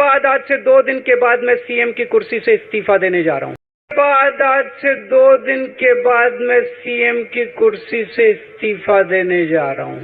बाद आज से 2 दिन के बाद मैं सीएम की कुर्सी से इस्तीफा देने जा रहा हूँ। आज से 2 दिन के बाद मैं सीएम की कुर्सी से इस्तीफा देने जा रहा हूँ।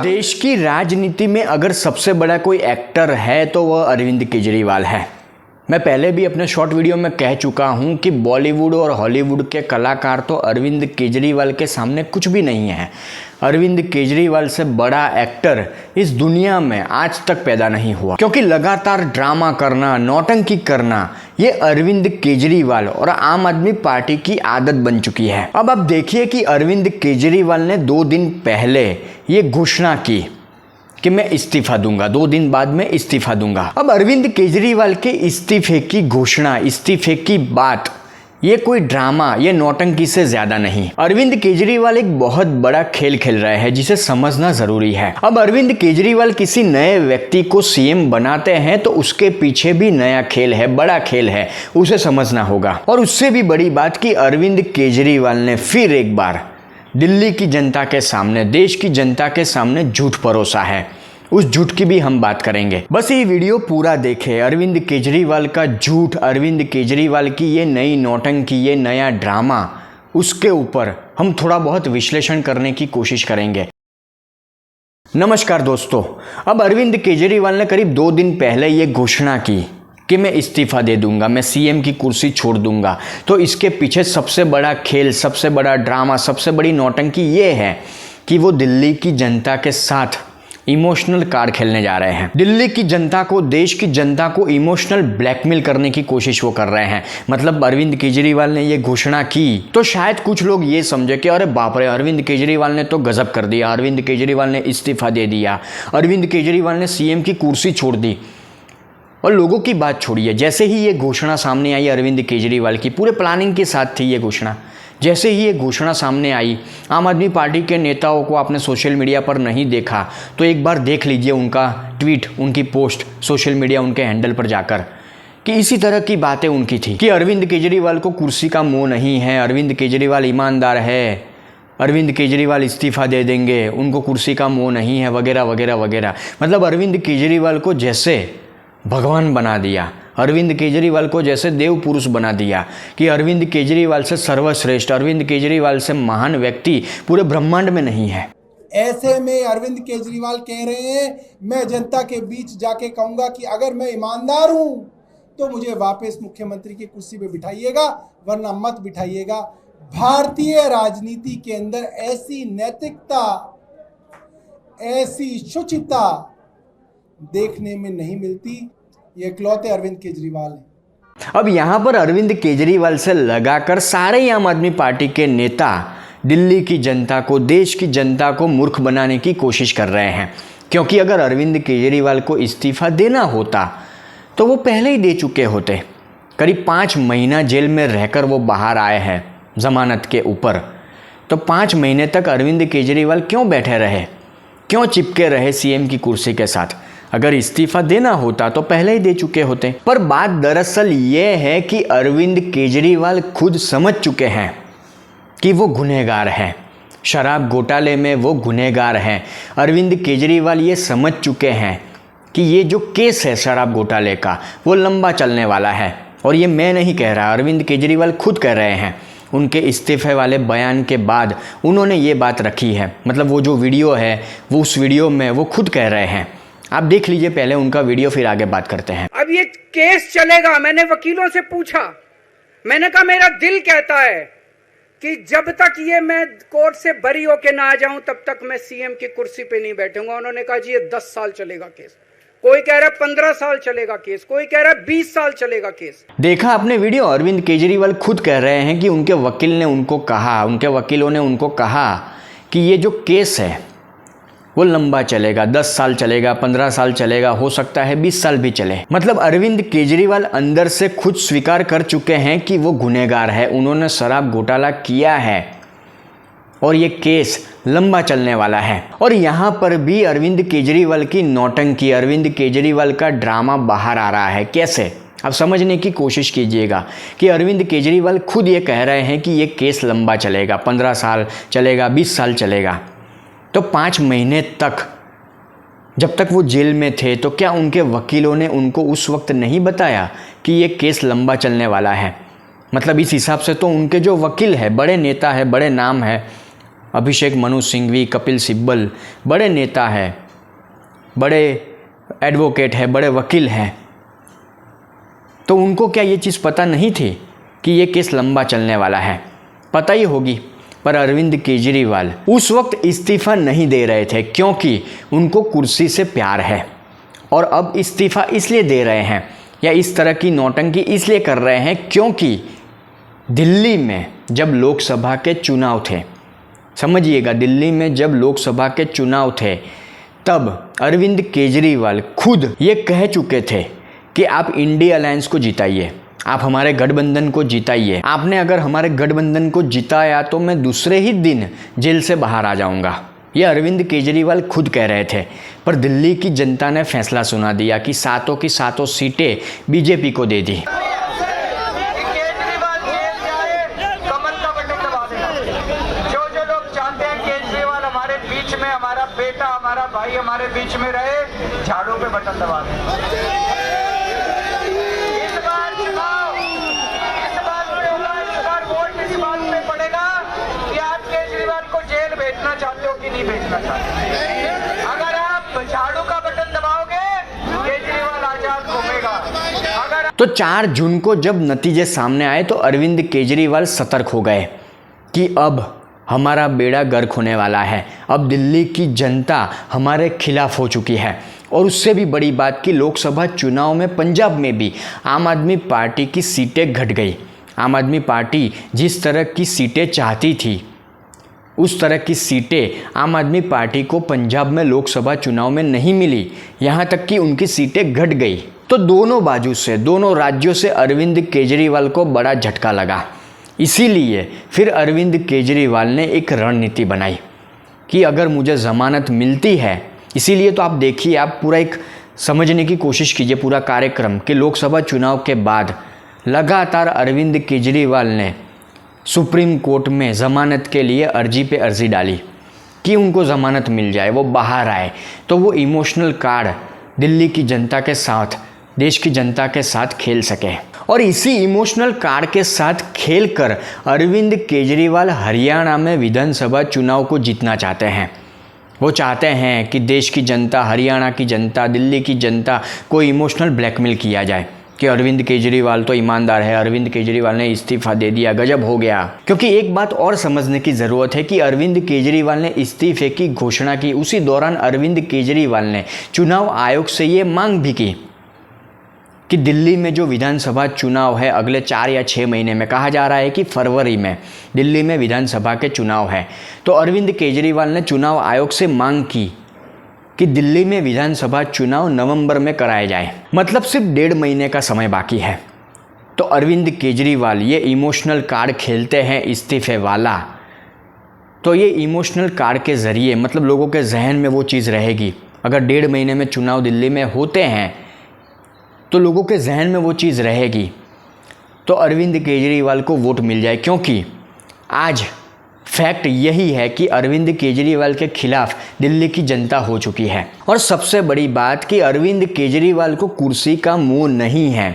देश की राजनीति में अगर सबसे बड़ा कोई एक्टर है तो वह अरविंद केजरीवाल है। मैं पहले भी अपने शॉर्ट वीडियो में कह चुका हूं कि बॉलीवुड और हॉलीवुड के कलाकार तो अरविंद केजरीवाल के सामने कुछ भी नहीं है। अरविंद केजरीवाल से बड़ा एक्टर इस दुनिया में आज तक पैदा नहीं हुआ, क्योंकि लगातार ड्रामा करना, नौटंकी करना ये अरविंद केजरीवाल और आम आदमी पार्टी की आदत बन चुकी है। अब आप देखिए कि अरविंद केजरीवाल ने 2 दिन पहले ये घोषणा की कि मैं इस्तीफा दूंगा, 2 दिन बाद मैं इस्तीफा दूंगा। अब अरविंद केजरीवाल के इस्तीफे की घोषणा, इस्तीफे की बात, ये कोई ड्रामा, ये नौटंकी से ज्यादा नहीं। अरविंद केजरीवाल एक बहुत बड़ा खेल खेल रहे हैं जिसे समझना जरूरी है। अब अरविंद केजरीवाल किसी नए व्यक्ति को सीएम बनाते हैं तो उसके पीछे भी नया खेल है, बड़ा खेल है, उसे समझना होगा। और उससे भी बड़ी बात कि अरविंद केजरीवाल ने फिर एक बार दिल्ली की जनता के सामने, देश की जनता के सामने झूठ परोसा है। उस झूठ की भी हम बात करेंगे। बस ये वीडियो पूरा देखें। अरविंद केजरीवाल का झूठ, अरविंद केजरीवाल की ये नई नौटंकी, ये नया ड्रामा, उसके ऊपर हम थोड़ा बहुत विश्लेषण करने की कोशिश करेंगे। नमस्कार दोस्तों, अब अरविंद केजरीवाल ने करीब 2 दिन पहले ये घोषणा की कि मैं इस्तीफा दे दूंगा, मैं सीएम की कुर्सी छोड़ दूंगा। तो इसके पीछे सबसे बड़ा खेल, सबसे बड़ा ड्रामा, सबसे बड़ी नौटंकी ये है कि वो दिल्ली की जनता के साथ इमोशनल कार्ड खेलने जा रहे हैं। दिल्ली की जनता को, देश की जनता को इमोशनल ब्लैकमेल करने की कोशिश वो कर रहे हैं। मतलब अरविंद केजरीवाल ने ये घोषणा की तो शायद कुछ लोग ये समझे कि अरे बाप रे, अरविंद केजरीवाल ने तो गजब कर दिया, अरविंद केजरीवाल ने इस्तीफा दे दिया, अरविंद केजरीवाल ने सीएम की कुर्सी छोड़ दी। और लोगों की बात छोड़िए, जैसे ही ये घोषणा सामने आई अरविंद केजरीवाल की, पूरे प्लानिंग के साथ थी ये घोषणा। जैसे ही ये घोषणा सामने आई, आम आदमी पार्टी के नेताओं को आपने सोशल मीडिया पर नहीं देखा तो एक बार देख लीजिए उनका ट्वीट, उनकी पोस्ट सोशल मीडिया, उनके हैंडल पर जाकर, कि इसी तरह की बातें उनकी थी कि अरविंद केजरीवाल को कुर्सी का मोह नहीं है, अरविंद केजरीवाल ईमानदार है, अरविंद केजरीवाल इस्तीफा दे देंगे, उनको कुर्सी का मोह नहीं है, वगैरह वगैरह वगैरह। मतलब अरविंद केजरीवाल को जैसे भगवान बना दिया, अरविंद केजरीवाल को जैसे देव पुरुष बना दिया कि अरविंद केजरीवाल से सर्वश्रेष्ठ, अरविंद केजरीवाल से महान व्यक्ति पूरे ब्रह्मांड में नहीं है। ऐसे में अरविंद केजरीवाल कह रहे हैं, मैं जनता के बीच जाके कहूंगा कि अगर मैं ईमानदार हूं तो मुझे वापस मुख्यमंत्री की कुर्सी पे बिठाइएगा, वरना मत बिठाइएगा। भारतीय राजनीति के अंदर ऐसी नैतिकता, ऐसी शुचिता देखने में नहीं मिलती। ये इकलौते अरविंद केजरीवाल हैं। अब यहाँ पर अरविंद केजरीवाल से लगाकर सारे ही आम आदमी पार्टी के नेता दिल्ली की जनता को, देश की जनता को मूर्ख बनाने की कोशिश कर रहे हैं। क्योंकि अगर अरविंद केजरीवाल को इस्तीफा देना होता तो वो पहले ही दे चुके होते। करीब 5 महीना जेल में रहकर वो बाहर आए हैं जमानत के ऊपर। तो 5 महीने तक अरविंद केजरीवाल क्यों बैठे रहे, क्यों चिपके रहे सीएम की कुर्सी के साथ? अगर इस्तीफा देना होता तो पहले ही दे चुके होते। पर बात दरअसल ये है कि अरविंद केजरीवाल खुद समझ चुके हैं कि वो गुनहगार हैं, शराब घोटाले में वो गुनहगार हैं। अरविंद केजरीवाल ये समझ चुके हैं कि ये जो केस है शराब घोटाले का, वो लंबा चलने वाला है। और ये मैं नहीं कह रहा, अरविंद केजरीवाल खुद कह रहे हैं। उनके इस्तीफे वाले बयान के बाद उन्होंने ये बात रखी है। मतलब वो जो वीडियो है, वो उस वीडियो में वो खुद कह रहे हैं। आप देख लीजिए पहले उनका वीडियो, फिर आगे बात करते हैं। अब ये केस चलेगा। मैंने वकीलों से पूछा, मैंने कहा मेरा दिल कहता है कि जब तक ये मैं कोर्ट से बरी होके ना आ जाऊं तब तक मैं सीएम की कुर्सी पे नहीं बैठूंगा। उन्होंने कहा जी ये 10 साल चलेगा केस, कोई कह रहा है 15 साल चलेगा केस, कोई कह रहा है 20 साल चलेगा केस। देखा आपने वीडियो, अरविंद केजरीवाल खुद कह रहे हैं कि उनके वकील ने उनको कहा, उनके वकीलों ने उनको कहा कि ये जो केस है वो लंबा चलेगा, 10 साल चलेगा, 15 साल चलेगा, हो सकता है 20 साल भी चले। मतलब अरविंद केजरीवाल अंदर से खुद स्वीकार कर चुके हैं कि वो गुनहगार है, उन्होंने शराब घोटाला किया है और ये केस लंबा चलने वाला है। और यहाँ पर भी अरविंद केजरीवाल की नौटंकी, अरविंद केजरीवाल का ड्रामा बाहर आ रहा है। कैसे? आप समझने की कोशिश कीजिएगा कि अरविंद केजरीवाल खुद ये कह रहे हैं कि ये केस लंबा चलेगा, 15 साल चलेगा, 20 साल चलेगा। तो 5 महीने तक जब तक वो जेल में थे तो क्या उनके वकीलों ने उनको उस वक्त नहीं बताया कि ये केस लंबा चलने वाला है? मतलब इस हिसाब से तो उनके जो वकील है, बड़े नेता है, बड़े नाम है, अभिषेक मनु सिंघवी, कपिल सिब्बल, बड़े नेता है, बड़े एडवोकेट है, बड़े वकील हैं, तो उनको क्या ये चीज़ पता नहीं थी कि ये केस लंबा चलने वाला है? पता ही होगी। पर अरविंद केजरीवाल उस वक्त इस्तीफ़ा नहीं दे रहे थे क्योंकि उनको कुर्सी से प्यार है, और अब इस्तीफ़ा इसलिए दे रहे हैं या इस तरह की नौटंकी इसलिए कर रहे हैं क्योंकि दिल्ली में जब लोकसभा के चुनाव थे, समझिएगा, दिल्ली में जब लोकसभा के चुनाव थे तब अरविंद केजरीवाल खुद ये कह चुके थे कि आप इंडिया अलायंस को जिताइए, आप हमारे गठबंधन को जिताइए। आपने अगर हमारे गठबंधन को जिताया तो मैं दूसरे ही दिन जेल से बाहर आ जाऊंगा। ये अरविंद केजरीवाल खुद कह रहे थे। पर दिल्ली की जनता ने फैसला सुना दिया कि सातों की सातों सीटें बीजेपी को दे दी। हमारा बेटा, हमारा भाई हमारे बीच में रहे, झाड़ू पे बटन दबा दें। इस बार चुनाव इस बात पे होगा, इस बार वोट इस बात पे पड़ेगा कि आप केजरीवाल को जेल भेजना चाहते हो कि नहीं भेजना चाहते। अगर आप झाड़ू का बटन दबाओगे, केजरीवाल आजाद घूमेगा। अगर तो 4 जून को जब नतीजे सामने आए तो अरविंद केजरीवाल सतर्क हो गए कि अब हमारा बेड़ा गर्क होने वाला है, अब दिल्ली की जनता हमारे खिलाफ हो चुकी है। और उससे भी बड़ी बात कि लोकसभा चुनाव में पंजाब में भी आम आदमी पार्टी की सीटें घट गई। आम आदमी पार्टी जिस तरह की सीटें चाहती थी उस तरह की सीटें आम आदमी पार्टी को पंजाब में लोकसभा चुनाव में नहीं मिली, यहाँ तक कि उनकी सीटें घट गई। तो दोनों बाजू से, दोनों राज्यों से अरविंद केजरीवाल को बड़ा झटका लगा। इसीलिए फिर अरविंद केजरीवाल ने एक रणनीति बनाई कि अगर मुझे ज़मानत मिलती है, इसीलिए तो आप देखिए, आप पूरा एक समझने की कोशिश कीजिए पूरा कार्यक्रम कि लोकसभा चुनाव के बाद लगातार अरविंद केजरीवाल ने सुप्रीम कोर्ट में ज़मानत के लिए अर्जी पे अर्जी डाली कि उनको ज़मानत मिल जाए, वो बाहर आए, तो वो इमोशनल कार्ड दिल्ली की जनता के साथ, देश की जनता के साथ खेल सके। और इसी इमोशनल कार्ड के साथ खेलकर अरविंद केजरीवाल हरियाणा में विधानसभा चुनाव को जीतना चाहते हैं। वो चाहते हैं कि देश की जनता, हरियाणा की जनता, दिल्ली की जनता को इमोशनल ब्लैकमेल किया जाए कि अरविंद केजरीवाल तो ईमानदार है, अरविंद केजरीवाल ने इस्तीफ़ा दे दिया, गजब हो गया। क्योंकि एक बात और समझने की ज़रूरत है कि अरविंद केजरीवाल ने इस्तीफे की घोषणा की, उसी दौरान अरविंद केजरीवाल ने चुनाव आयोग से ये मांग भी की कि दिल्ली में जो विधानसभा चुनाव है अगले 4 या 6 महीने में, कहा जा रहा है कि फरवरी में दिल्ली में विधानसभा के चुनाव है, तो अरविंद केजरीवाल ने चुनाव आयोग से मांग की कि दिल्ली में विधानसभा चुनाव नवंबर में कराए जाए। मतलब सिर्फ 1.5 महीने का समय बाकी है। तो अरविंद केजरीवाल ये इमोशनल कार्ड खेलते हैं इस्तीफे वाला, तो ये इमोशनल कार्ड के ज़रिए मतलब लोगों के जहन में वो चीज़ रहेगी। अगर 1.5 महीने में चुनाव दिल्ली में होते हैं तो लोगों के जहन में वो चीज़ रहेगी, तो अरविंद केजरीवाल को वोट मिल जाए। क्योंकि आज फैक्ट यही है कि अरविंद केजरीवाल के खिलाफ दिल्ली की जनता हो चुकी है। और सबसे बड़ी बात कि अरविंद केजरीवाल को कुर्सी का मोह नहीं है।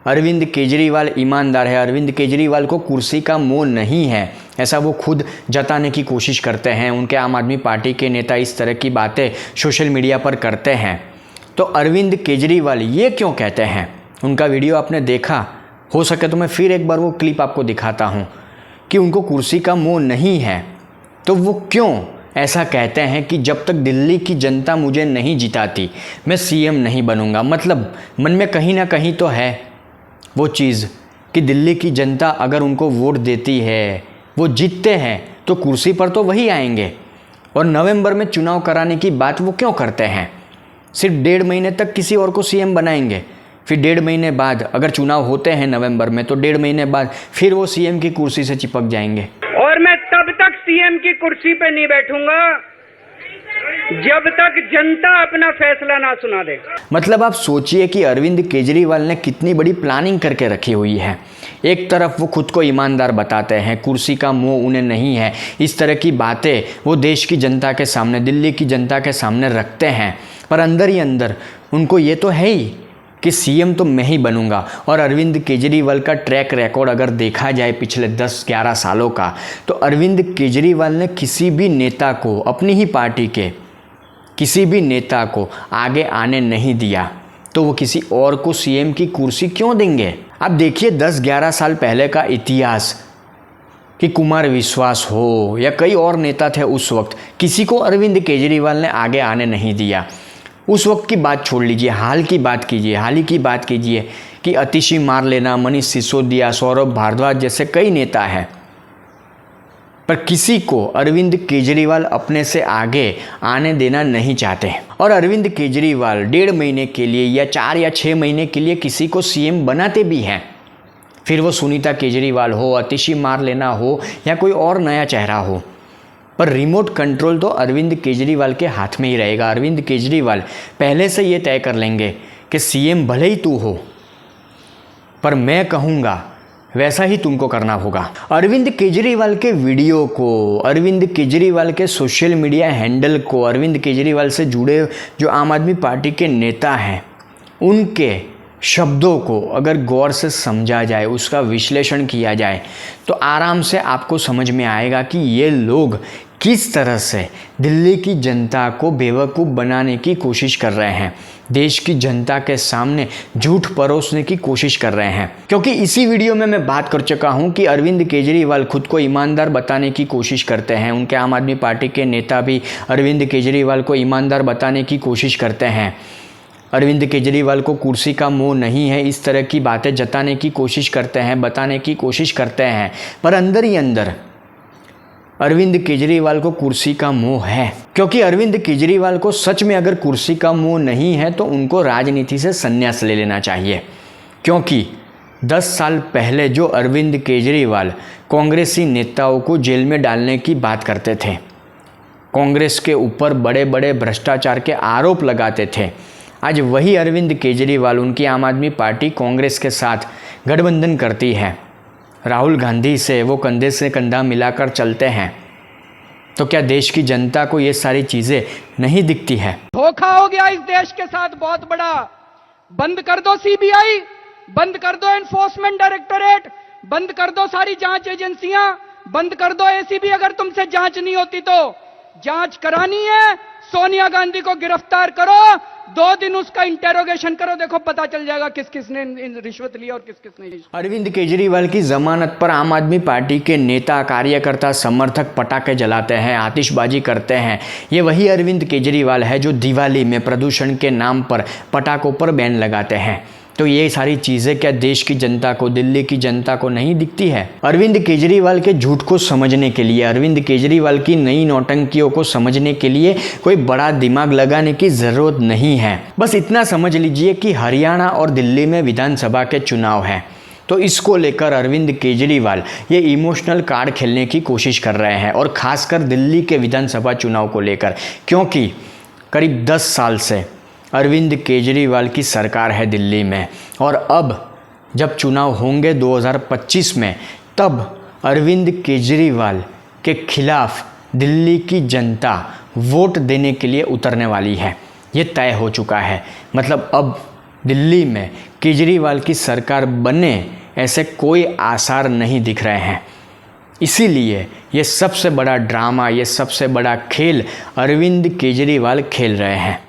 अरविंद केजरीवाल ईमानदार है, अरविंद केजरीवाल को कुर्सी का मोह नहीं है, ऐसा वो खुद जताने की कोशिश करते हैं। उनके आम आदमी पार्टी के नेता इस तरह की बातें सोशल मीडिया पर करते हैं। तो अरविंद केजरीवाल ये क्यों कहते हैं, उनका वीडियो आपने देखा, हो सके तो मैं फिर एक बार वो क्लिप आपको दिखाता हूँ कि उनको कुर्सी का मोह नहीं है। तो वो क्यों ऐसा कहते हैं कि जब तक दिल्ली की जनता मुझे नहीं जिताती मैं सीएम नहीं बनूंगा। मतलब मन में कहीं ना कहीं तो है वो चीज़ कि दिल्ली की जनता अगर उनको वोट देती है, वो जीतते हैं, तो कुर्सी पर तो वही आएंगे। और नवंबर में चुनाव कराने की बात वो क्यों करते हैं? सिर्फ 1.5 महीने तक किसी और को सीएम बनाएंगे, फिर 1.5 महीने बाद अगर चुनाव होते हैं नवंबर में तो 1.5 महीने बाद फिर वो सीएम की कुर्सी से चिपक जाएंगे। और मैं तब तक सीएम की कुर्सी पे नहीं बैठूंगा जब तक जनता अपना फैसला ना सुना दे। मतलब आप सोचिए कि अरविंद केजरीवाल ने कितनी बड़ी प्लानिंग करके रखी हुई है। एक तरफ वो खुद को ईमानदार बताते हैं, कुर्सी का मोह उन्हें नहीं है, इस तरह की बातें वो देश की जनता के सामने, दिल्ली की जनता के सामने रखते हैं। पर अंदर ही अंदर उनको ये तो है ही कि सीएम तो मैं ही बनूंगा। और अरविंद केजरीवाल का ट्रैक रिकॉर्ड अगर देखा जाए पिछले 10-11 सालों का, तो अरविंद केजरीवाल ने किसी भी नेता को, अपनी ही पार्टी के किसी भी नेता को आगे आने नहीं दिया, तो वो किसी और को सीएम की कुर्सी क्यों देंगे। अब देखिए 10-11 साल पहले का इतिहास कि कुमार विश्वास हो या कई और नेता थे उस वक्त, किसी को अरविंद केजरीवाल ने आगे आने नहीं दिया। उस वक्त की बात छोड़ लीजिए, हाल की बात कीजिए कि अतिशी मार लेना, मनीष सिसोदिया, सौरभ भारद्वाज जैसे कई नेता हैं, पर किसी को अरविंद केजरीवाल अपने से आगे आने देना नहीं चाहते। और अरविंद केजरीवाल 1.5 महीने के लिए या 4 या 6 महीने के लिए किसी को सीएम बनाते भी हैं, फिर वो सुनीता केजरीवाल हो, अतिशी मार लेना हो या कोई और नया चेहरा हो, पर रिमोट कंट्रोल तो अरविंद केजरीवाल के हाथ में ही रहेगा। अरविंद केजरीवाल पहले से ये तय कर लेंगे कि सीएम भले ही तू हो, पर मैं कहूँगा वैसा ही तुमको करना होगा। अरविंद केजरीवाल के वीडियो को, अरविंद केजरीवाल के सोशल मीडिया हैंडल को, अरविंद केजरीवाल से जुड़े जो आम आदमी पार्टी के नेता हैं, उनके शब्दों को अगर गौर से समझा जाए, उसका विश्लेषण किया जाए, तो आराम से आपको समझ में आएगा कि ये लोग किस तरह से दिल्ली की जनता को बेवकूफ़ बनाने की कोशिश कर रहे हैं, देश की जनता के सामने झूठ परोसने की कोशिश कर रहे हैं। क्योंकि इसी वीडियो में मैं बात कर चुका हूं कि अरविंद केजरीवाल खुद को ईमानदार बताने की कोशिश करते हैं, उनके आम आदमी पार्टी के नेता भी अरविंद केजरीवाल को ईमानदार बताने की कोशिश करते हैं। अरविंद केजरीवाल को कुर्सी का मोह नहीं है, इस तरह की बातें जताने की कोशिश करते हैं, बताने की कोशिश करते हैं, पर अंदर ही अंदर अरविंद केजरीवाल को कुर्सी का मोह है। क्योंकि अरविंद केजरीवाल को सच में अगर कुर्सी का मोह नहीं है तो उनको राजनीति से संन्यास ले लेना चाहिए। क्योंकि 10 साल पहले जो अरविंद केजरीवाल कांग्रेसी नेताओं को जेल में डालने की बात करते थे, कांग्रेस के ऊपर बड़े बड़े भ्रष्टाचार के आरोप लगाते थे, आज वही अरविंद केजरीवाल, उनकी आम आदमी पार्टी कांग्रेस के साथ गठबंधन करती है, राहुल गांधी से वो कंधे से कंधा मिलाकर चलते हैं, तो क्या देश की जनता को ये सारी चीज़ें नहीं दिखती है? धोखा हो गया इस देश के साथ बहुत बड़ा। बंद कर दो सीबीआई, बंद कर दो एनफोर्समेंट डायरेक्टोरेट, बंद कर दो सारी जांच एजेंसियां, बंद कर दो एसीबी। अगर तुमसे जांच नहीं होती तो जांच करानी है, सोनिया गांधी को गिरफ्तार करो, 2 दिन उसका इंटेरोगेशन करो, देखो पता चल जाएगा किस किस ने रिश्वत लिया और किस किस ने। अरविंद केजरीवाल की जमानत पर आम आदमी पार्टी के नेता, कार्यकर्ता, समर्थक पटाखे जलाते हैं, आतिशबाजी करते हैं। ये वही अरविंद केजरीवाल है जो दिवाली में प्रदूषण के नाम पर पटाखों पर बैन लगाते हैं। तो ये सारी चीज़ें क्या देश की जनता को, दिल्ली की जनता को नहीं दिखती है? अरविंद केजरीवाल के झूठ को समझने के लिए, अरविंद केजरीवाल की नई नौटंकियों को समझने के लिए कोई बड़ा दिमाग लगाने की ज़रूरत नहीं है। बस इतना समझ लीजिए कि हरियाणा और दिल्ली में विधानसभा के चुनाव हैं, तो इसको लेकर अरविंद केजरीवाल ये इमोशनल कार्ड खेलने की कोशिश कर रहे हैं, और ख़ासकर दिल्ली के विधानसभा चुनाव को लेकर। क्योंकि करीब 10 साल से अरविंद केजरीवाल की सरकार है दिल्ली में, और अब जब चुनाव होंगे 2025 में, तब अरविंद केजरीवाल के खिलाफ दिल्ली की जनता वोट देने के लिए उतरने वाली है। ये तय हो चुका है। मतलब अब दिल्ली में केजरीवाल की सरकार बने ऐसे कोई आसार नहीं दिख रहे हैं। इसीलिए ये सबसे बड़ा ड्रामा, ये सबसे बड़ा खेल अरविंद केजरीवाल खेल रहे हैं।